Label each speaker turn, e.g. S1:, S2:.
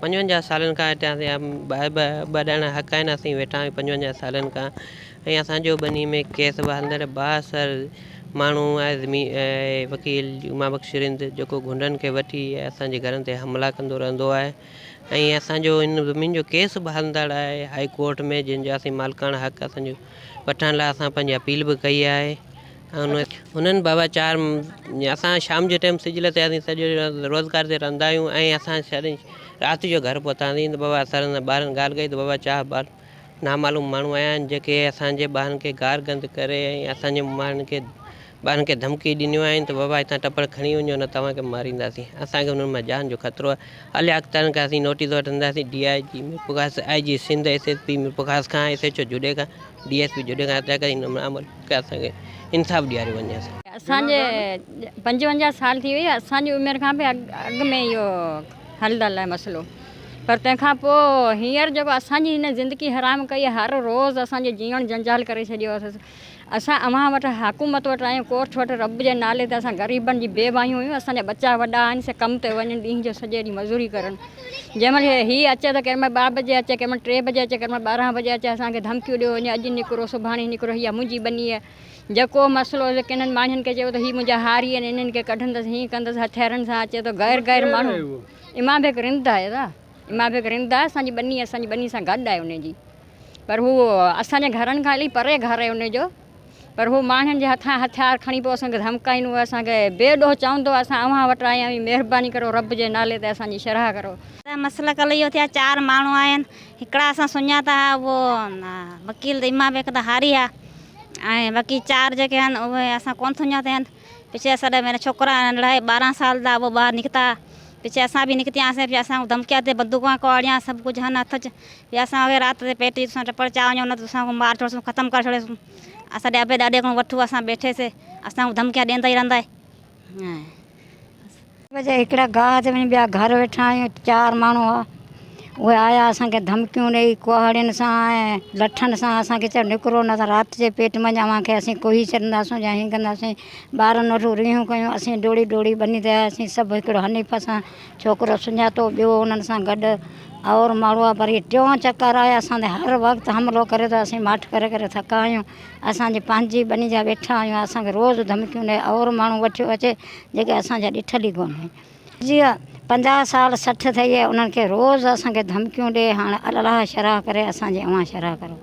S1: 55 सालनि खां हितां ॿ हक़ आहिनि, असीं वेठा आहियूं 55 सालनि खां। ऐं असांजो बनी में केस हलंदड़ 62 माण्हू आहे वकील जुमा बख़्श रिंद जेको गुंडनि खे वठी असांजे घरनि ते हमला कंदो रहंदो आहे। ऐं असांजो इन ज़मीन जो केस बि हलंदड़ आहे हाई कोर्ट में, जंहिंजो असीं मालिकाना हक़ असांजो वठण लाइ असां पंहिंजी अपील बि कई आहे। ऐं हुननि बाबा असां शाम जे टाइम सिजु लथे असीं सॼो रोज़गार ते रहंदा आहियूं ऐं असां राति जो घर पहुतासीं त बाबा असां ॿारनि ॻाल्हि कई त बाबा 4 ॿार नामालूम माण्हू आया आहिनि जेके असांजे ॿारनि खे गार गंद करे ऐं असांजे ॿारनि खे धमकी ॾिनियूं आहिनि त बाबा हितां टपर खणी वञो न तव्हांखे मारींदासीं। असांखे हुननि मां जान जो ख़तरो आहे। अलिया अख़्तरनि खां असीं नोटिस वठंदासीं, DIG Mirpur IG Sindh SSP Mirpur खां SHO जुॾे खां DSP जुॾे खां अचा करे असांखे इंसाफ़ ॾियारियो वञे।
S2: असांजे 55 साल थी वई, असांजी उमिरि खां बि अॻु में इहो हलंदड़ आहे मसइलो। पर तंहिंखां पोइ हींअर जेको असांजी हिन ज़िंदगी हराम कई, हर रोज़ु असांजे जीअण जंजाल करे छॾियो आहे। असां अव्हां वटि हुकूमत वटि आहियूं, कोर्ट वटि, रब जे नाले ते असां ग़रीबनि जी बेवायूं हुयूं। असांजा बच्चा वॾा आहिनि, से कम ते वञनि, ॾींहं जो सॼो ॾींहुं मज़ूरी करनि। जंहिंमहिल हीअ अचे त कंहिंमहिल 12 बजे अचे, कंहिंमहिल 3 बजे अचे, कंहिंमहिल 12 बजे अचे, असांखे धमकियूं ॾियो वञे, अॼु निकिरो सुभाणे निकिरो, हीअ मुंहिंजी बनी आहे। जेको मसइलो किननि माण्हुनि खे चयो त हीअ मुंहिंजा हारी आहिनि, इन्हनि खे कढंदसि, हीअं कंदसि, हथियारनि सां अचे थो। गैर माण्हू इमाम बेग रिंद आहे दादा, इमाम बेग रिंद आहे, असांजी बनी सां गॾु आहे उनजी। पर हू असांजे घरनि खां इलाही परे घर आहे उनजो। पर हू माण्हुनि जे हथां हथियार खणी पोइ असांखे धमकाईंदो, असांखे बेॾोह चवंदो, असां अव्हां वटि आया आहियूं, महिरबानी करो रब जे नाले ते असांजी शरह करो।
S3: मसइला कल्ह इहो थिया, 4 माण्हू आहिनि, हिकिड़ा असां सुञाता उहो वकील इमाम बेग त हारी आहे, ऐं बाक़ी 4 जेके आहिनि उहे असां कोन सुञाता आहिनि। पिछे असांजा मेरा छोकिरा नंढड़ा 12 साल जा, वो ॿाहिरि निकिता। पिछे असां बि निकितासीं, पिया असां धमकिया ते बंदूकां कुआड़ियां सभु कुझु हन हथ पिया असां राति ते पेटी सां टपर चा वञो न त असां मार छोड़सूं, ख़तमु करे छॾियोसीं। असां ॾाढे खां वठूं, असां वेठेसीं, असां धमकिया ॾींदा ई रहंदा।
S2: बजे हिकिड़ा गाह ते वञी ॿिया घर वेठा आहियूं, 4 माण्हू हुआ, उहे आया असांखे धमकियूं ॾेई कुहाड़ियुनि सां ऐं लठनि सां असांखे चयो निकिरो न त राति जे पेट मंझां खे असीं कोई छॾींदासीं या हीअं कंदासीं। ॿारनि वटि रियूं कयूं, असीं डोड़ी बनी ते आयासीं सभु। हिकिड़ो हनीफ़ सां छोकिरो सुञातो, ॿियो उन्हनि सां गॾु और माण्हू आहे। पर इहे 4 चकर आया असां ते हर वक़्तु हमिलो करे त असीं माठ करे थका आहियूं। असांजी पंहिंजी बनी जा वेठा आहियूं, असांखे रोज़ु धमकियूं ॾे और माण्हू वठियो अचे जेके असांजा ॾिठल ई कोन आहिनि। जीअं 50 साल 60 ठही आहे, उन्हनि खे रोज़ु असांखे धमकियूं ॾे। हाणे अलाह शरह करे असांजी अव्हां शरह करो।